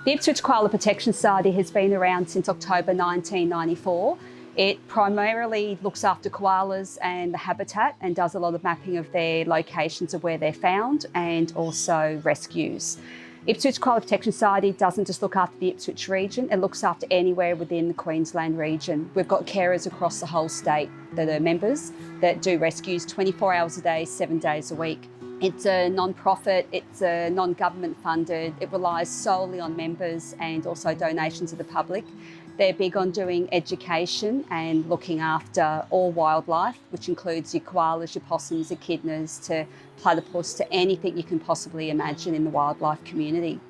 The Ipswich Koala Protection Society has been around since October 1994. It primarily looks after koalas and the habitat and does a lot of mapping of their locations of where they're found and also rescues. Ipswich Koala Protection Society doesn't just look after the Ipswich region, it looks after anywhere within the Queensland region. We've got carers across the whole state that are members that do rescues 24 hours a day, 7 days a week. It's a non-profit, it's a non-government funded, it relies solely on members and also donations of the public. They're big on doing education and looking after all wildlife, which includes your koalas, your possums, echidnas, to platypus, to anything you can possibly imagine in the wildlife community.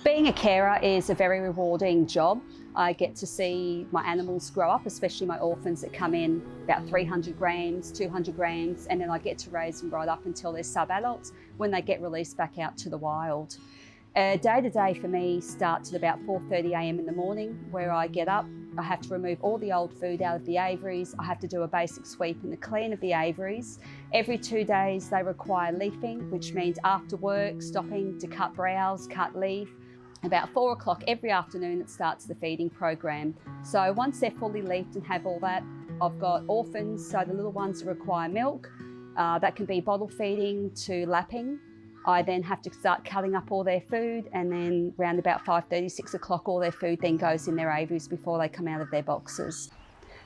Being a carer is a very rewarding job. I get to see my animals grow up, especially my orphans that come in about 300 grams, 200 grams, and then I get to raise them right up until they're sub-adults when they get released back out to the wild. Day-to-day for me starts at about 4:30 a.m. in the morning, where I get up. I have to remove all the old food out of the aviaries. I have to do a basic sweep and the clean of the aviaries. Every 2 days they require leafing, which means after work, stopping to cut browse, cut leaf. About 4 o'clock every afternoon it starts the feeding program. So once they're fully leafed and have all that, I've got orphans, so the little ones that require milk. That can be bottle feeding to lapping. I then have to start cutting up all their food, and then around about 5:30, 6 o'clock all their food then goes in their aviaries before they come out of their boxes.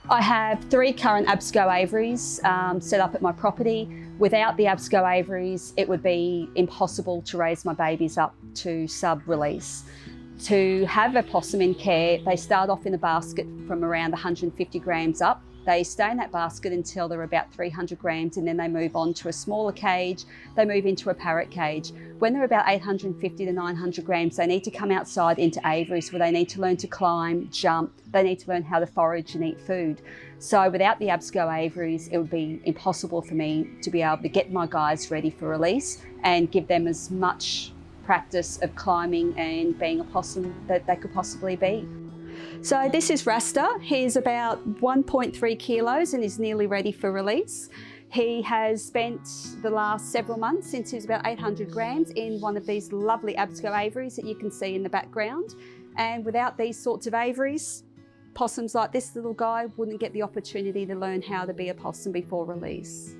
I have 3 current Absco aviaries set up at my property. Without the Absco aviaries, it would be impossible to raise my babies up to sub-release. To have a possum in care, they start off in a basket from around 150 grams up. They stay in that basket until they're about 300 grams, and then they move on to a smaller cage. They move into a parrot cage. When they're about 850 to 900 grams, they need to come outside into aviaries where they need to learn to climb, jump. They need to learn how to forage and eat food. So without the Absco aviaries, it would be impossible for me to be able to get my guys ready for release and give them as much practice of climbing and being a possum that they could possibly be. So this is Rasta. He's about 1.3 kilos and is nearly ready for release. He has spent the last several months, since he was about 800 grams, in one of these lovely Absco aviaries that you can see in the background. And without these sorts of aviaries, possums like this little guy wouldn't get the opportunity to learn how to be a possum before release.